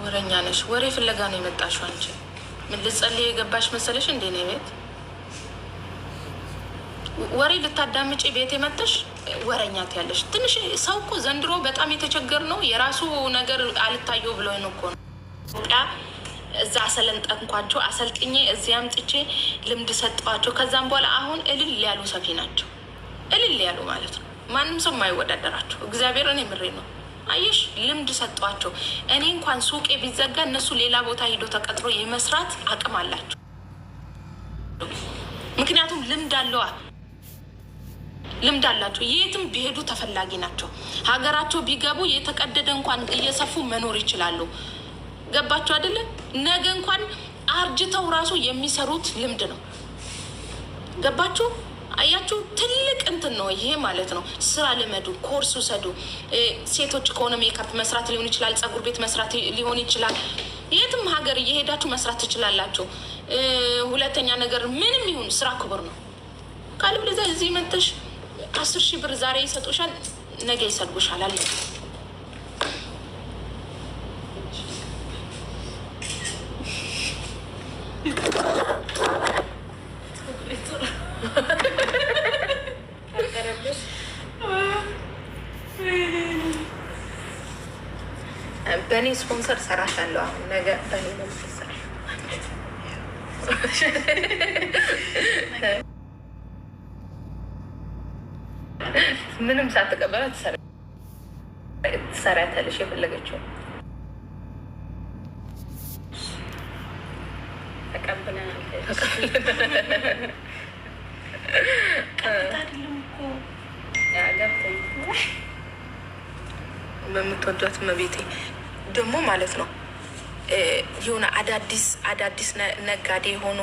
ወረኛ ነሽ። ወሬ ፍለጋ ነው የመጣሽው አንቺ። ምን ልጸልይ የገባሽ መሰለሽ እንዴ ነው ቤት ወሬ ልታዳምጪ ቤት የመጣሽ ወረኛት ያለሽ። ትንሽ ሰው እኮ ዘንድሮ በጣም የተቸገር ነው። የራሱ ነገር አልታየው ብሎ ነው እኮ ነው። እዛ አሰለጠንኳቸው አሰልጥኜ እዚያ አምጥቼ ልምድ ሰጠዋቸው። ከዛም በኋላ አሁን እልል ያሉ ሰፊ ናቸው። እልል ያሉ ማለት ነው። ማንም ሰው የማይወዳደራቸው እግዚአብሔርን የምሬ ነው። አየሽ ልምድ ሰጧቸው። እኔ እንኳን ሱቄ ቢዘጋ እነሱ ሌላ ቦታ ሂዶ ተቀጥሮ የመስራት አቅም አላቸው። ምክንያቱም ልምድ አለዋ፣ ልምድ አላቸው። የትም ቢሄዱ ተፈላጊ ናቸው። ሀገራቸው ቢገቡ የተቀደደ እንኳን እየሰፉ መኖር ይችላሉ። ገባቸው አይደለ? ነገ እንኳን አርጅተው ራሱ የሚሰሩት ልምድ ነው። ገባችሁ? አያችሁ ትልቅ እንትን ነው ይሄ ማለት ነው። ስራ ልመዱ፣ ኮርስ ውሰዱ። ሴቶች ከሆነ ሜካፕ መስራት ሊሆን ይችላል፣ ፀጉር ቤት መስራት ሊሆን ይችላል። የትም ሀገር እየሄዳችሁ መስራት ትችላላችሁ። ሁለተኛ ነገር ምንም ይሁን ስራ ክቡር ነው። ካልብለዚያ እዚህ መጥተሽ 10,000 ብር ዛሬ ይሰጡሻል፣ ነገ ይሰድቡሻል አለ። በእኔ ስፖንሰር ሰራሻለሁ። አሁን ነገ በእኔ ነው የምትሰራ። ምንም ሳትቀበላ ትሰሪያታለሽ የፈለገችው ተቀብለናል። በምትወዷት መቤቴ ደግሞ ማለት ነው የሆነ አዳዲስ ነጋዴ የሆኑ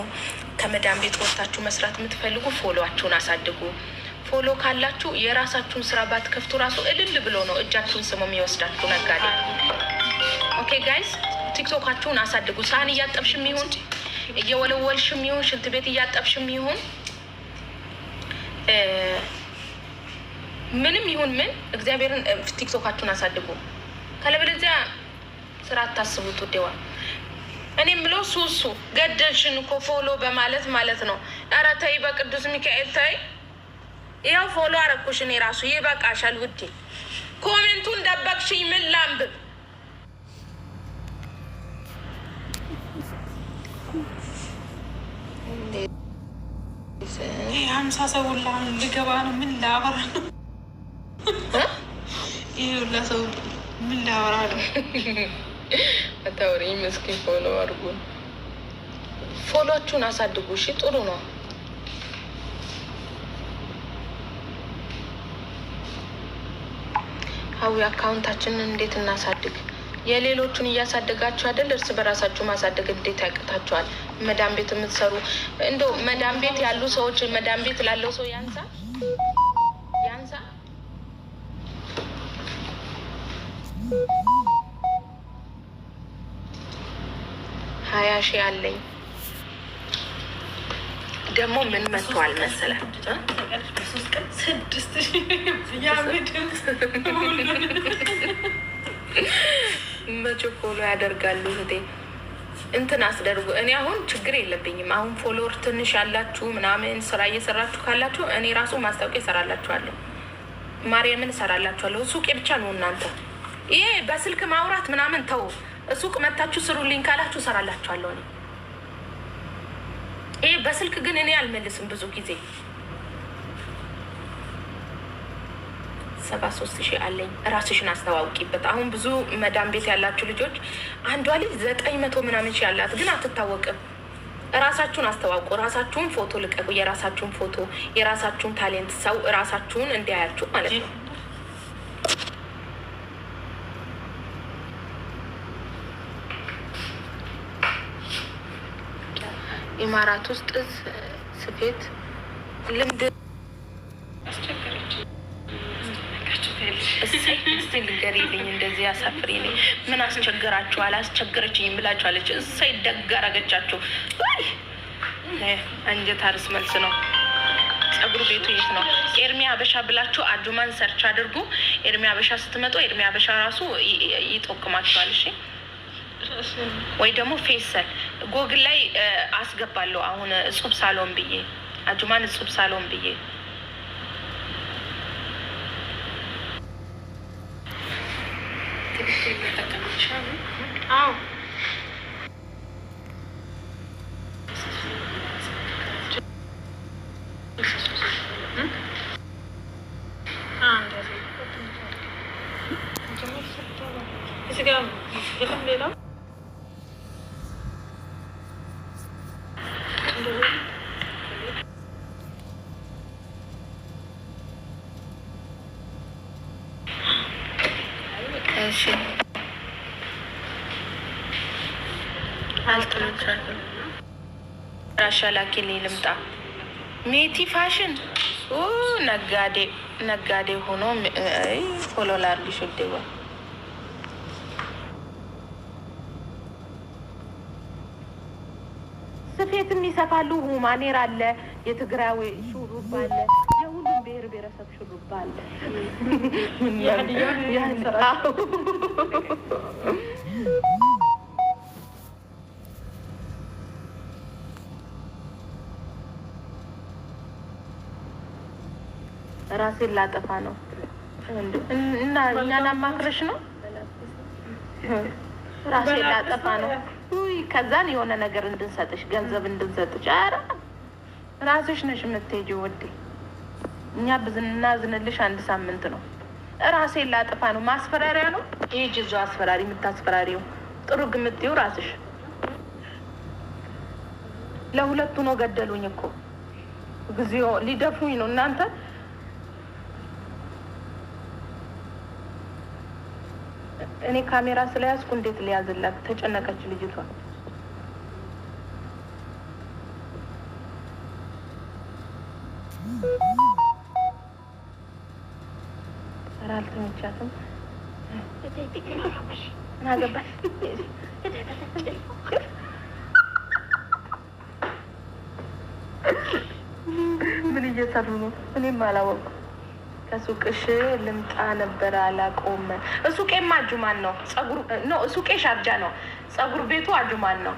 ከመዳን ቤት ወጥታችሁ መስራት የምትፈልጉ ፎሎዋችሁን አሳድጉ። ፎሎ ካላችሁ የራሳችሁን ስራ ባትከፍቱ ራሱ እልል ብሎ ነው እጃችሁን ስሞ የሚወስዳችሁ ነጋዴ። ኦኬ ጋይስ ቲክቶካችሁን አሳድጉ። ሳህን እያጠብሽም ይሁን እየወለወልሽም ይሁን ሽንት ቤት እያጠብሽም ይሁን ምንም ይሁን ምን እግዚአብሔርን ቲክቶካችሁን አሳድጉ። ካለበለዚያ ስራ አታስቡት ውዴዋ። እኔ የምለው ሱሱ ገደልሽን እኮ ፎሎ በማለት ማለት ነው። ኧረ ተይ በቅዱስ ሚካኤል ተይ። ያው ፎሎ አረኩሽ እኔ ራሱ ይበቃሻል ውዴ። ኮሜንቱን ደበቅሽኝ ምን ላንብብ? ሀምሳ ሰው ሁላ ልገባ ነው። ምን ላወራ ነው? ይሄ ሁላ ሰው ምን ላወራ ነው? አታወሪ መስኪን። ፎሎ አድርጉ፣ ፎሎቹን አሳድጉ። እሺ ጥሩ ነው። ሀዊ አካውንታችንን እንዴት እናሳድግ? የሌሎቹን እያሳደጋችሁ አይደል? እርስ በራሳችሁ ማሳደግ እንዴት ያቅታችኋል? መዳም ቤት የምትሰሩ እንደው መዳም ቤት ያሉ ሰዎች መዳም ቤት ላለው ሰው ያንሳ 20 ሺህ አለኝ። ደግሞ ምን መጥቷል መሰለህ? 6 መቼ ፎሎ ያደርጋሉ እህቴ? እንትን አስደርጉ። እኔ አሁን ችግር የለብኝም። አሁን ፎሎወር ትንሽ ያላችሁ ምናምን ስራ እየሰራችሁ ካላችሁ እኔ ራሱ ማስታወቂያ እሰራላችኋለሁ። ማርያምን እሰራላችኋለሁ። ሱቄ ብቻ ነው እናንተ ይሄ በስልክ ማውራት ምናምን ተው። ሱቅ መታችሁ ስሩልኝ ካላችሁ እሰራላችኋለሁ እኔ። ይሄ በስልክ ግን እኔ አልመልስም ብዙ ጊዜ። 73,000 አለኝ። ራስሽን አስተዋውቂበት። አሁን ብዙ መዳም ቤት ያላችሁ ልጆች አንዷ ልጅ 900 ምናምን ሺህ ያላት ግን አትታወቅም። ራሳችሁን አስተዋውቁ። ራሳችሁን ፎቶ ልቀቁ። የራሳችሁን ፎቶ፣ የራሳችሁን ታሌንት ሰው ራሳችሁን እንዲያያችሁ ማለት ነው። ኢማራት ውስጥ ስፌት ልምድ እሰይ ልገሪልኝ እንደዚህ አሳፍሪልኝ። ምን አስቸገራችሁ? አላስቸገረችኝም ብላችኋለች። እሰይ ደግ አረገቻችሁ። አንጀት አርስ መልስ ነው። ጸጉር ቤቱ የት ነው? ኤርሚ አበሻ ብላችሁ አጁማን ሰርች አድርጉ። ኤርሚ አበሻ ስትመጡ ኤርሚ አበሻ ራሱ ይጠቁማችኋል። እሺ ወይ ደግሞ ፌሰል ጎግል ላይ አስገባለሁ። አሁን እጹብ ሳሎን ብዬ አጁማን እጹብ ሳሎን ብዬ ራሻ ላኪልኝ ልምጣ። ሜቲ ፋሽን ነጋዴ ሆኖ ፎሎ ላርግሽ ውዴዋ። ስፌትም ይሰፋሉ። ሁማኔር አለ፣ የትግራዊ ሹሩባ አለ፣ የሁሉም ብሔር ብሔረሰብ ሹሩባ አለ። ራሴን ላጠፋ ነው እና እኛን አማክረሽ ነው። ራሴን ላጠፋ ነው። ከዛን የሆነ ነገር እንድንሰጥሽ ገንዘብ እንድንሰጥሽ። ኧረ ራስሽ ነሽ የምትሄጂው ውዴ። እኛ ብናዝንልሽ 1 ሳምንት ነው። ራሴን ላጠፋ ነው። ማስፈራሪያ ነው ይሄ። ጅዞ አስፈራሪ የምታስፈራሪው ጥሩ ግምትው ራስሽ። ለሁለቱ ነው ገደሉኝ እኮ ጊዜው ሊደፉኝ ነው እናንተ። እኔ ካሜራ ስለያዝኩ እንዴት ሊያዝላት ተጨነቀች ልጅቷ። ኧረ አልተመቻትም። ምን አገባሽ? ምን እየሰሩ ነው? እኔም አላወቅኩም። ከሱቅሽ ልምጣ ነበር አላቆም። ሱቄማ አጁማን ነው። ጸጉር ነው ሱቄ ሻርጃ ነው። ጸጉር ቤቱ አጁማን ነው።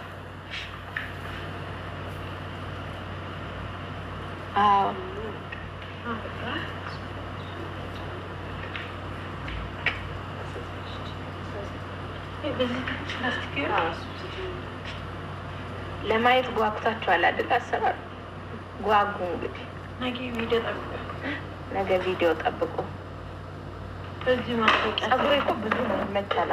አዎ ለማየት ጓጉታችኋል አይደል? አሰራር ጓጉ። እንግዲህ ነገ ቪዲዮ ጠብቁ። ጸጉሬ እኮ ብዙ ነው ይመቻላ።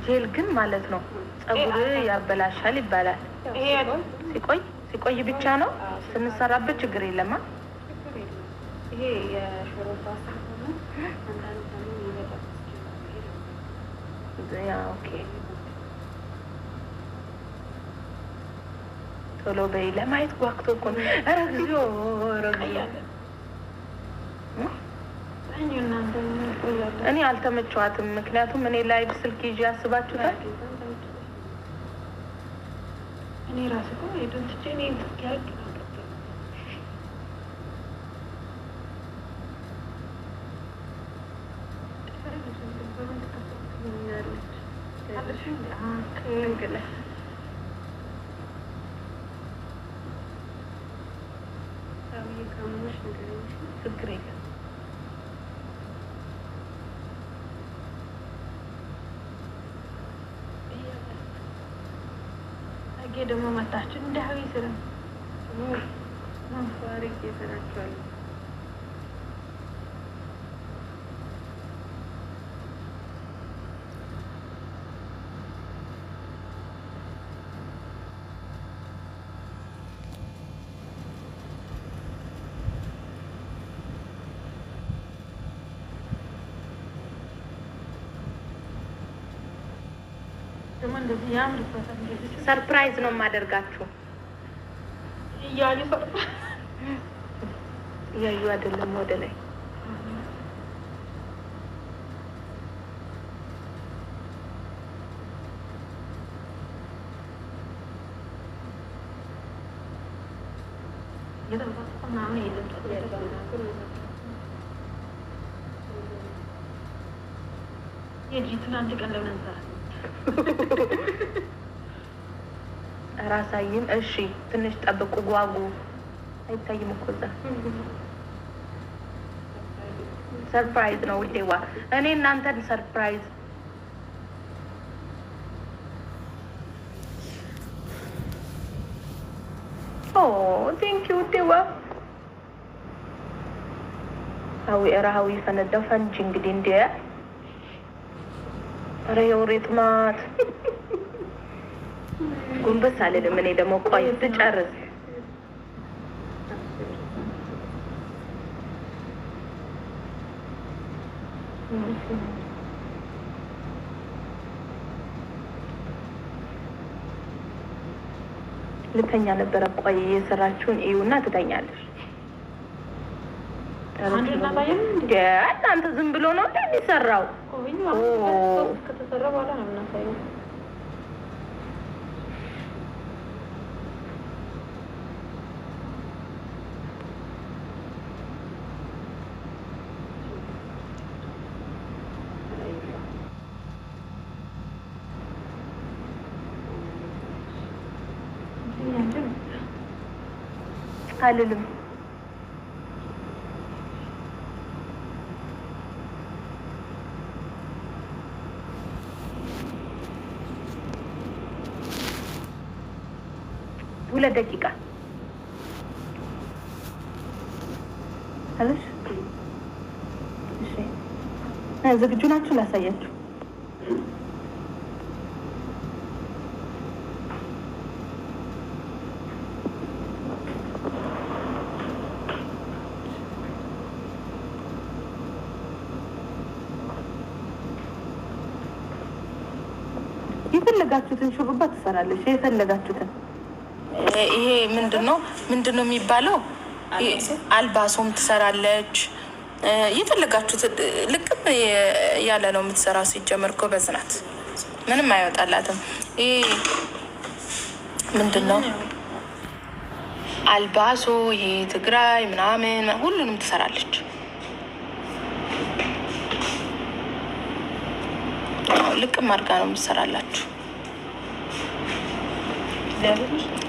ጄል ግን ማለት ነው ጸጉር ያበላሻል ይባላል። ሲቆይ ብቻ ነው። ስንሰራበት ችግር የለማ። ይሄ የሾሮባ ኦኬ። ቶሎ በይ ለማየት ጓግቶ እኮ ነው። ኧረ ጊዜው እኔ አልተመቸዋትም። ምክንያቱም እኔ ላይቭ ስልክ ይዤ ያስባችሁታል። እኔ ራሱ እኮ የድንትቼ እኔ ያቅ ደግሞ መጣችሁ እንደ ሀዊ ስራ ማንፋሪክ ይሰራችኋል። ሰርፕራይዝ ነው የማደርጋችሁ። እያዩ አይደለም ወደ ላይ ትናንት ቀን ለምን እንሰራ ራሳይም እሺ፣ ትንሽ ጠብቁ፣ ጓጉ። አይታይም እኮ እዛ ሰርፕራይዝ ነው ውዴዋ። እኔ እናንተን ሰርፕራይዝ ቴንኪ ውዴዋ። ሀዊ ረሀዊ ፈነዳው ፈንጂ እንግዲህ እንዲ ኧረ የወሬት ማት ጉንበስ አልልም። እኔ ደግሞ ቆይ ትጨርስ ልተኛ ነበረ። ቆይ የሰራችሁን እዩና ትተኛለሽ። እናንተ ዝም ብሎ ነው እንደሚሰራው ከተሰራ በኋላ ነው የምናሳየው። አልልም። ሁለት ደቂቃ አለሽ። እሺ ዝግጁ ናችሁ? ላሳያችሁ። የፈለጋችሁትን ሹሩባ ትሰራለች። የፈለጋችሁትን ይሄ ምንድነው የሚባለው? አልባሶም ትሰራለች። የፈለጋችሁትን ልቅም ያለ ነው የምትሰራው። ሲጀመር እኮ በዝናት ምንም አይወጣላትም። ይሄ ምንድነው አልባሶ፣ ይሄ ትግራይ ምናምን ሁሉንም ትሰራለች። ልቅም አድርጋ ነው የምትሰራላችሁ።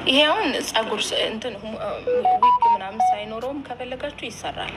ይሄ አሁን ጸጉር እንትን ዊግ ምናምን ሳይኖረውም ከፈለጋችሁ ይሰራል።